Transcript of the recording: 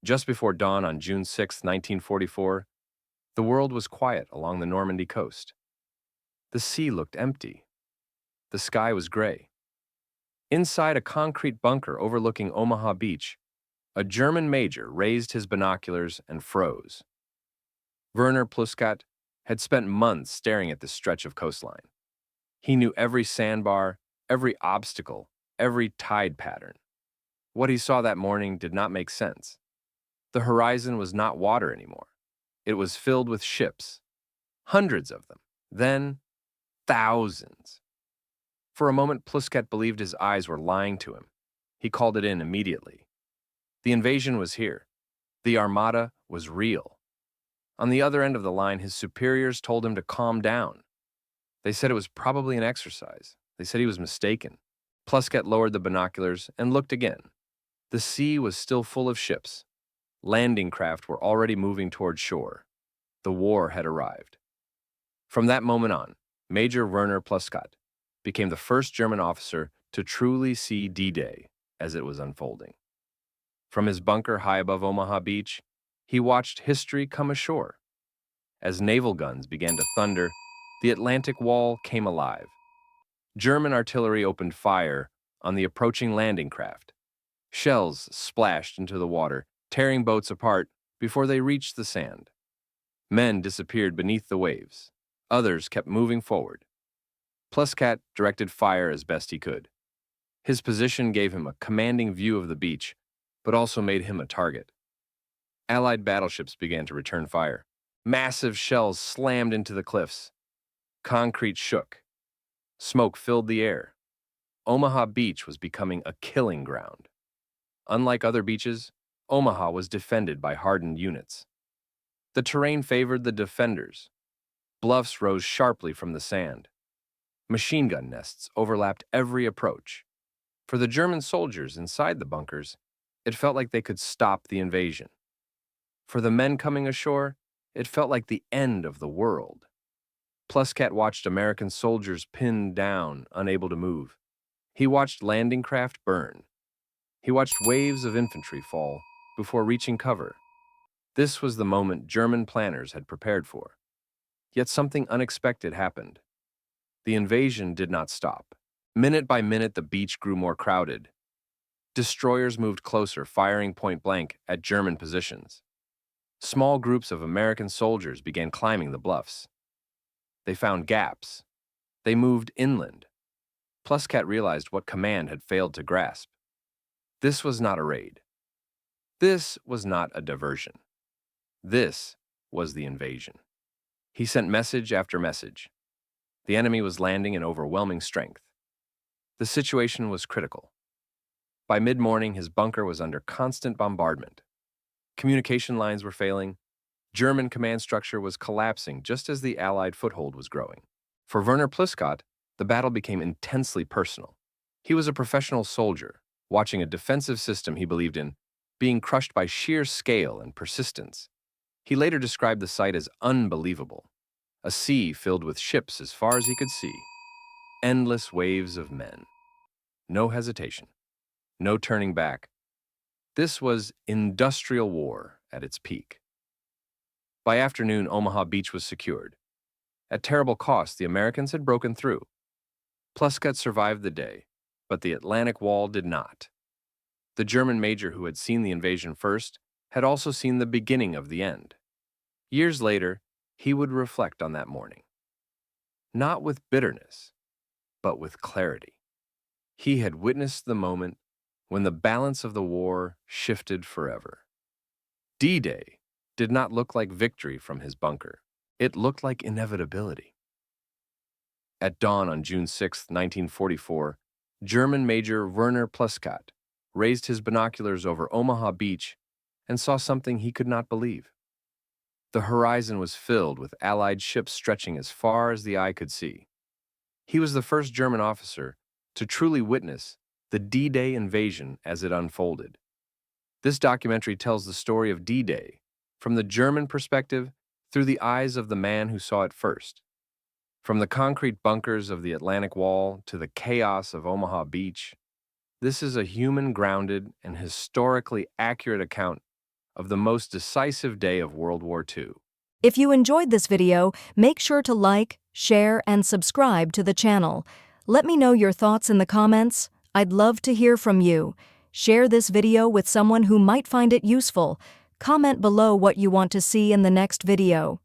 Just before dawn on June 6, 1944, the world was quiet along the Normandy coast. The sea looked empty. The sky was gray. Inside a concrete bunker overlooking Omaha Beach, a German major raised his binoculars and froze. Werner Pluskat had spent months staring at this stretch of coastline. He knew every sandbar, every obstacle, every tide pattern. What he saw that morning did not make sense. The horizon was not water anymore. It was filled with ships, hundreds of them, then thousands. For a moment, Pluskat believed his eyes were lying to him. He called it in immediately. The invasion was here. The armada was real. On the other end of the line, his superiors told him to calm down. They said it was probably an exercise. They said he was mistaken. Pluskat lowered the binoculars and looked again. The sea was still full of ships. Landing craft were already moving toward shore. The war had arrived. From that moment on, Major Werner Pluskat became the first German officer to truly see D-Day as it was unfolding. From his bunker high above Omaha Beach, he watched history come ashore. As naval guns began to thunder, the Atlantic Wall came alive. German artillery opened fire on the approaching landing craft. Shells splashed into the water, tearing boats apart before they reached the sand. Men disappeared beneath the waves. Others kept moving forward. Pluskat directed fire as best he could. His position gave him a commanding view of the beach, but also made him a target. Allied battleships began to return fire. Massive shells slammed into the cliffs. Concrete shook. Smoke filled the air. Omaha Beach was becoming a killing ground. Unlike other beaches, Omaha was defended by hardened units. The terrain favored the defenders. Bluffs rose sharply from the sand. Machine gun nests overlapped every approach. For the German soldiers inside the bunkers, it felt like they could stop the invasion. For the men coming ashore, it felt like the end of the world. Pluskat watched American soldiers pinned down, unable to move. He watched landing craft burn. He watched waves of infantry fall before reaching cover. This was the moment German planners had prepared for. Yet something unexpected happened. The invasion did not stop. Minute by minute, the beach grew more crowded. Destroyers moved closer, firing point blank at German positions. Small groups of American soldiers began climbing the bluffs. They found gaps. They moved inland. Pluskat realized what command had failed to grasp. This was not a raid. This was not a diversion. This was the invasion. He sent message after message. The enemy was landing in overwhelming strength. The situation was critical. By mid-morning, his bunker was under constant bombardment. Communication lines were failing. German command structure was collapsing just as the Allied foothold was growing. For Werner Pluskat, the battle became intensely personal. He was a professional soldier, watching a defensive system he believed in being crushed by sheer scale and persistence. He later described the sight as unbelievable. A sea filled with ships as far as he could see. Endless waves of men. No hesitation. No turning back. This was industrial war at its peak. By afternoon, Omaha Beach was secured. At terrible cost, the Americans had broken through. Pluskat survived the day, but the Atlantic Wall did not. The German major who had seen the invasion first had also seen the beginning of the end. Years later, he would reflect on that morning. Not with bitterness, but with clarity. He had witnessed the moment when the balance of the war shifted forever. D-Day did not look like victory from his bunker. It looked like inevitability. At dawn on June 6, 1944, German Major Werner Pluskat raised his binoculars over Omaha Beach and saw something he could not believe. The horizon was filled with Allied ships stretching as far as the eye could see. He was the first German officer to truly witness the D-Day invasion as it unfolded. This documentary tells the story of D-Day from the German perspective through the eyes of the man who saw it first. From the concrete bunkers of the Atlantic Wall to the chaos of Omaha Beach, this is a human-grounded and historically accurate account of the most decisive day of World War II. If you enjoyed this video, make sure to like, share, and subscribe to the channel. Let me know your thoughts in the comments. I'd love to hear from you. Share this video with someone who might find it useful. Comment below what you want to see in the next video.